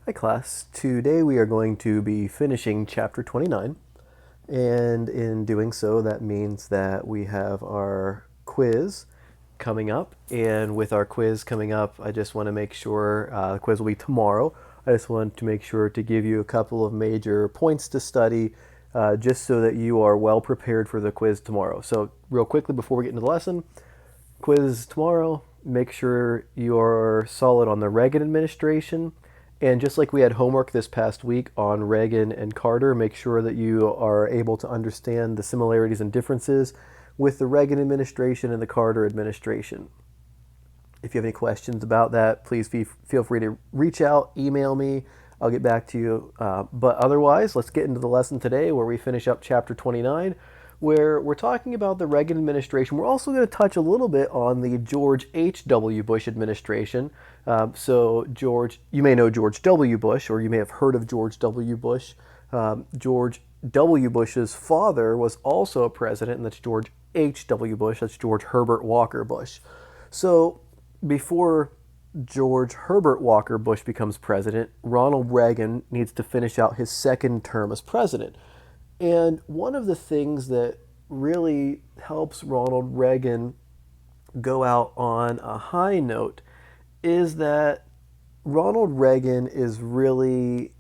Hi class, today we are going to be finishing chapter 29, and in doing so that means that we have our quiz coming up, and with our quiz coming up I just want to make sure, the quiz will be tomorrow. I just want to make sure to give you a couple of major points to study, just so that you are well prepared for the quiz tomorrow. So real quickly before we get into the lesson, quiz tomorrow, make sure you're solid on the Reagan administration. And just like we had homework this past week on Reagan and Carter, make sure that you are able to understand the similarities and differences with the Reagan administration and the Carter administration. If you have any questions about that, please feel free to reach out, email me. I'll get back to you. But otherwise, let's get into the lesson today where we finish up chapter 29, where we're talking about the Reagan administration. We're also going to touch a little bit on the George H.W. Bush administration. You may know George W. Bush, or you may have heard of George W. Bush. George W. Bush's father was also a president, and that's George H.W. Bush. That's George Herbert Walker Bush. So before George Herbert Walker Bush becomes president, Ronald Reagan needs to finish out his second term as president. And one of the things that really helps Ronald Reagan go out on a high note is that Ronald Reagan is really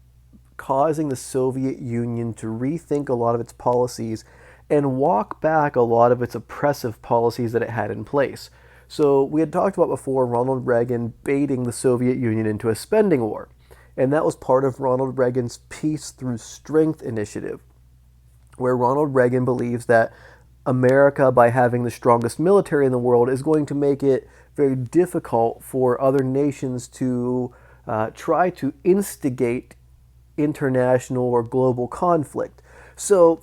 causing the Soviet Union to rethink a lot of its policies and walk back a lot of its oppressive policies that it had in place. So we had talked about before Ronald Reagan baiting the Soviet Union into a spending war. And that was part of Ronald Reagan's Peace Through Strength initiative, where Ronald Reagan believes that America, by having the strongest military in the world, is going to make it very difficult for other nations to try to instigate international or global conflict. So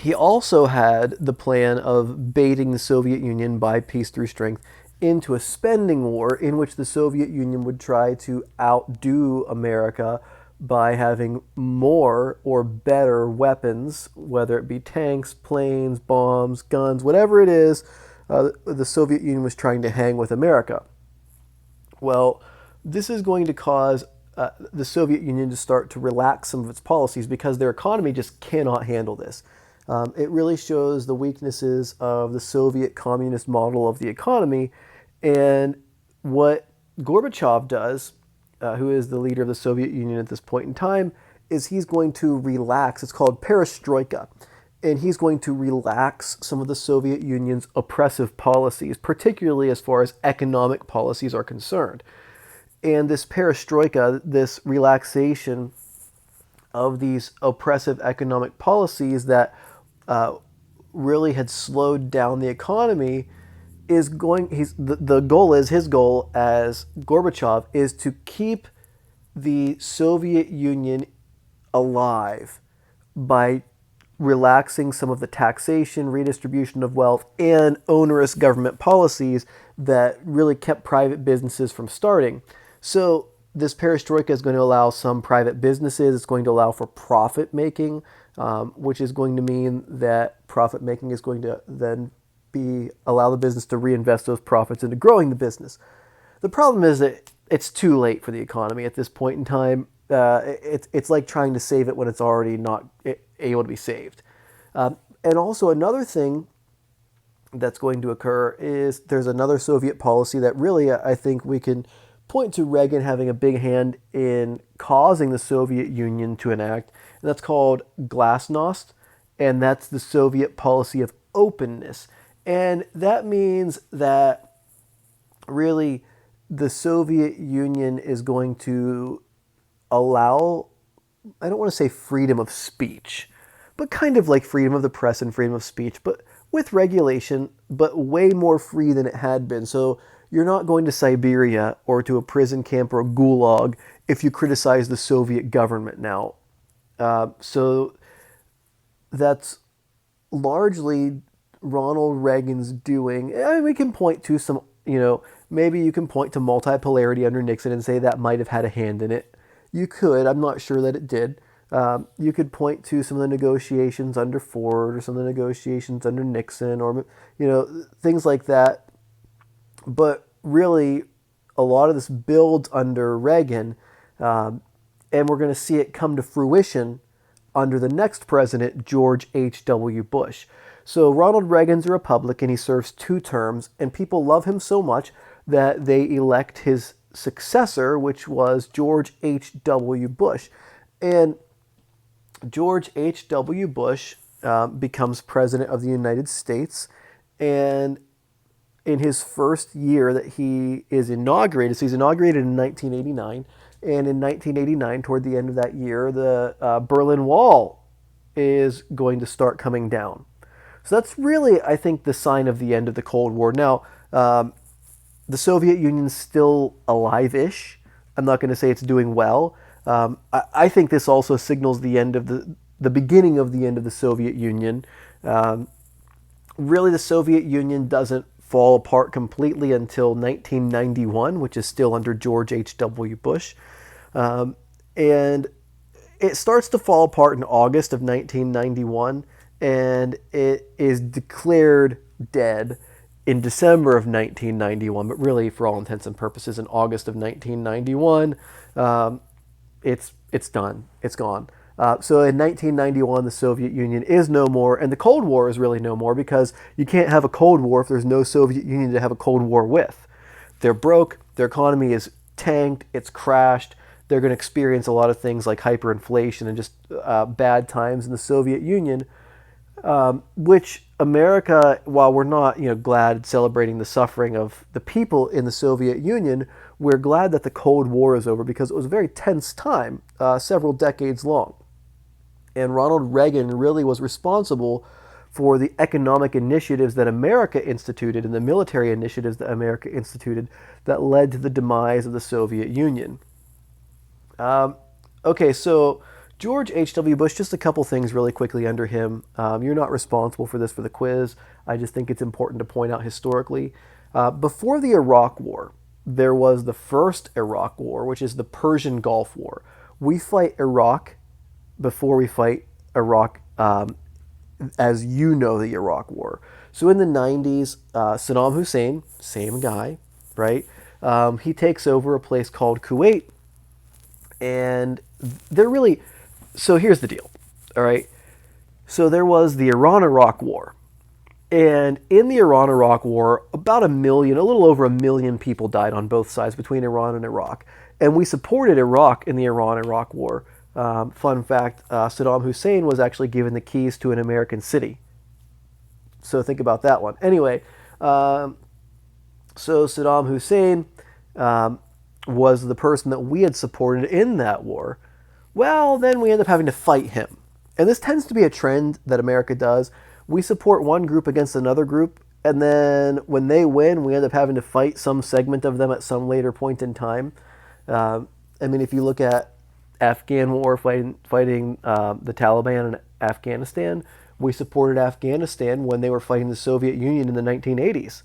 he also had the plan of baiting the Soviet Union by peace through strength into a spending war in which the Soviet Union would try to outdo America by having more or better weapons, whether it be tanks, planes, bombs, guns, whatever it is, the Soviet Union was trying to hang with America. Well, this is going to cause the Soviet Union to start to relax some of its policies because their economy just cannot handle this. It really shows the weaknesses of the Soviet communist model of the economy. And what Gorbachev does, who is the leader of the Soviet Union at this point in time, is he's going to relax. It's called perestroika. And he's going to relax some of the Soviet Union's oppressive policies, particularly as far as economic policies are concerned. And this perestroika, this relaxation of these oppressive economic policies that really had slowed down the economy, the goal is, his goal as Gorbachev is to keep the Soviet Union alive by relaxing some of the taxation, redistribution of wealth, and onerous government policies that really kept private businesses from starting. So this perestroika is going to allow some private businesses. It's going to allow for profit making, which is going to mean that profit making is going to then allow the business to reinvest those profits into growing the business. The problem is that it's too late for the economy at this point in time. It's like trying to save it when it's already not able to be saved. And also another thing that's going to occur is there's another Soviet policy that really I think we can point to Reagan having a big hand in causing the Soviet Union to enact, and that's called glasnost, and that's the Soviet policy of openness. And that means that really the Soviet Union is going to allow, I don't want to say freedom of speech, but kind of like freedom of the press and freedom of speech, but with regulation, but way more free than it had been. So you're not going to Siberia or to a prison camp or a gulag if you criticize the Soviet government now. So that's largely Ronald Reagan's doing. And we can point to some, maybe you can point to multipolarity under Nixon and say that might have had a hand in it. You could. I'm not sure that it did. You could point to some of the negotiations under Ford or some of the negotiations under Nixon or, things like that. But really, a lot of this builds under Reagan. and we're going to see it come to fruition under the next president, George H.W. Bush. So Ronald Reagan's a Republican. He serves 2 terms, and people love him so much that they elect his successor, which was George H.W. Bush. And George H.W. Bush becomes president of the United States, and in his first year that he is inaugurated, so he's inaugurated in 1989, and in 1989, toward the end of that year, the Berlin Wall is going to start coming down. So that's really, I think, the sign of the end of the Cold War. Now, the Soviet Union's still alive-ish. I'm not going to say it's doing well. I think this also signals the end of the beginning of the end of the Soviet Union. Really, the Soviet Union doesn't fall apart completely until 1991, which is still under George H.W. Bush. And it starts to fall apart in August of 1991, and it is declared dead in December of 1991, but really, for all intents and purposes, in August of 1991, it's done. It's gone. So in 1991, the Soviet Union is no more, and the Cold War is really no more, because you can't have a Cold War if there's no Soviet Union to have a Cold War with. They're broke, their economy is tanked, it's crashed, they're going to experience a lot of things like hyperinflation and just bad times in the Soviet Union, which America, while we're not glad celebrating the suffering of the people in the Soviet Union, we're glad that the Cold War is over, because it was a very tense time, several decades long. And Ronald Reagan really was responsible for the economic initiatives that America instituted and the military initiatives that America instituted that led to the demise of the Soviet Union. Okay, so George H.W. Bush, just a couple things really quickly under him. You're not responsible for this for the quiz. I just think it's important to point out historically. Before the Iraq War, there was the first Iraq War, which is the Persian Gulf War. We fight Iraq before we fight Iraq, as you know, the Iraq War. So in the 90s, Saddam Hussein, same guy, right? He takes over a place called Kuwait, and they're really... So here's the deal, all right? So there was the Iran-Iraq War. And in the Iran-Iraq War, about a little over a million people died on both sides between Iran and Iraq. And we supported Iraq in the Iran-Iraq War. Fun fact, Saddam Hussein was actually given the keys to an American city. So think about that one. Anyway, so Saddam Hussein was the person that we had supported in that war. Well, then we end up having to fight him. And this tends to be a trend that America does. We support one group against another group, and then when they win, we end up having to fight some segment of them at some later point in time. If you look at Afghan war fighting the Taliban in Afghanistan, we supported Afghanistan when they were fighting the Soviet Union in the 1980s.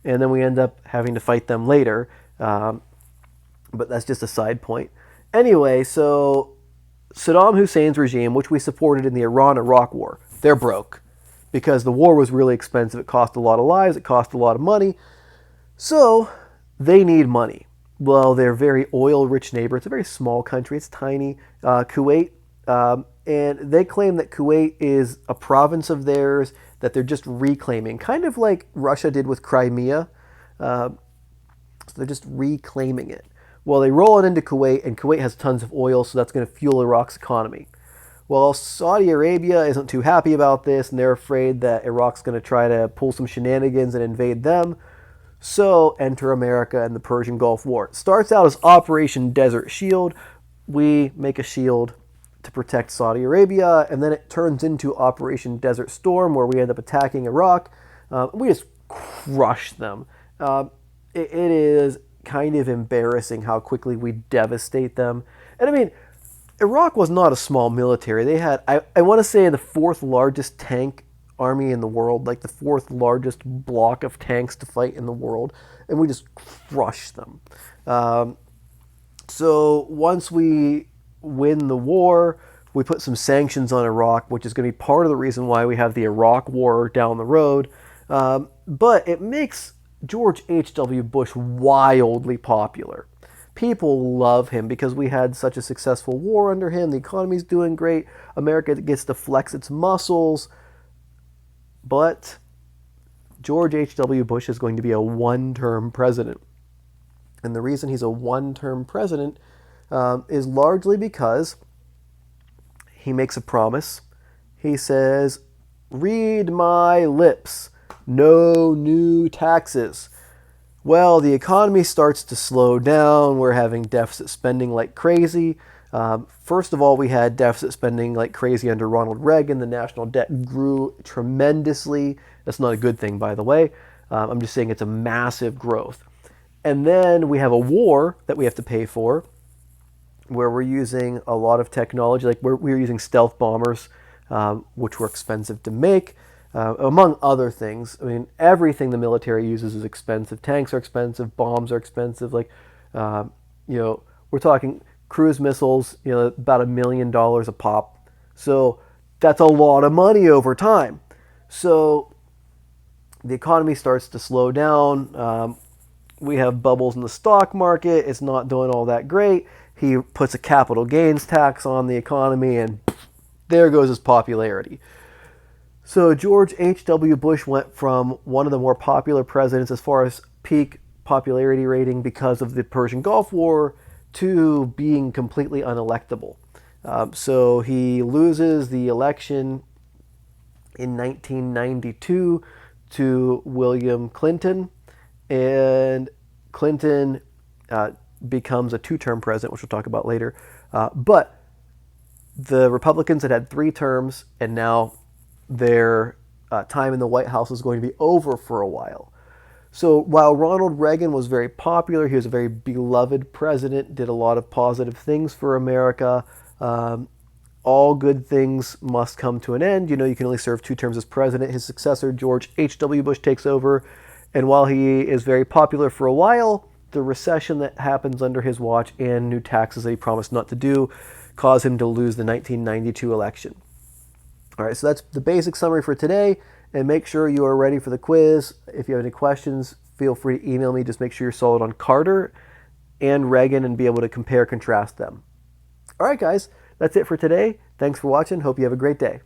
And then we end up having to fight them later. But that's just a side point. Anyway, so Saddam Hussein's regime, which we supported in the Iran-Iraq War, they're broke because the war was really expensive. It cost a lot of lives. It cost a lot of money. So they need money. Well, they're a very oil-rich neighbor. It's a very small country. It's tiny. Kuwait. And they claim that Kuwait is a province of theirs that they're just reclaiming, kind of like Russia did with Crimea. So they're just reclaiming it. Well, they roll it into Kuwait, and Kuwait has tons of oil, so that's going to fuel Iraq's economy. Well, Saudi Arabia isn't too happy about this, and they're afraid that Iraq's going to try to pull some shenanigans and invade them. So enter America and the Persian Gulf War. It starts out as Operation Desert Shield. We make a shield to protect Saudi Arabia, and then it turns into Operation Desert Storm, where we end up attacking Iraq. We just crush them. It is kind of embarrassing how quickly we devastate them. And Iraq was not a small military. They had, I want to say, the 4th largest tank army in the world, like the 4th largest block of tanks to fight in the world, and we just crushed them. So once we win the war, we put some sanctions on Iraq, which is going to be part of the reason why we have the Iraq War down the road. But it makes George H.W. Bush wildly popular. People love him because we had such a successful war under him. The economy's doing great. America gets to flex its muscles. But George H.W. Bush is going to be a one-term president. And the reason he's a one-term president is largely because he makes a promise. He says, "Read my lips, no new taxes." Well, the economy starts to slow down. We're having deficit spending like crazy. First of all, we had deficit spending like crazy under Ronald Reagan. The national debt grew tremendously. That's not a good thing, by the way. I'm just saying it's a massive growth. And then we have a war that we have to pay for, where we're using a lot of technology. Like we're using stealth bombers, which were expensive to make, among other things. I mean, everything the military uses is expensive. Tanks are expensive. Bombs are expensive. Like, we're talking cruise missiles, about $1 million a pop. So that's a lot of money over time. So the economy starts to slow down. We have bubbles in the stock market. It's not doing all that great. He puts a capital gains tax on the economy, and there goes his popularity. So George H.W. Bush went from one of the more popular presidents as far as peak popularity rating because of the Persian Gulf War to being completely unelectable. So he loses the election in 1992 to William Clinton, and Clinton becomes a two-term president, which we'll talk about later. But the Republicans had 3 terms, and now their time in the White House is going to be over for a while. So while Ronald Reagan was very popular, he was a very beloved president, did a lot of positive things for America. All good things must come to an end. You can only serve 2 terms as president. His successor, George H.W. Bush, takes over. And while he is very popular for a while, the recession that happens under his watch and new taxes that he promised not to do cause him to lose the 1992 election. All right, so that's the basic summary for today. And make sure you are ready for the quiz. If you have any questions, feel free to email me. Just make sure you're solid on Carter and Reagan and be able to compare, contrast them. All right, guys, that's it for today. Thanks for watching. Hope you have a great day.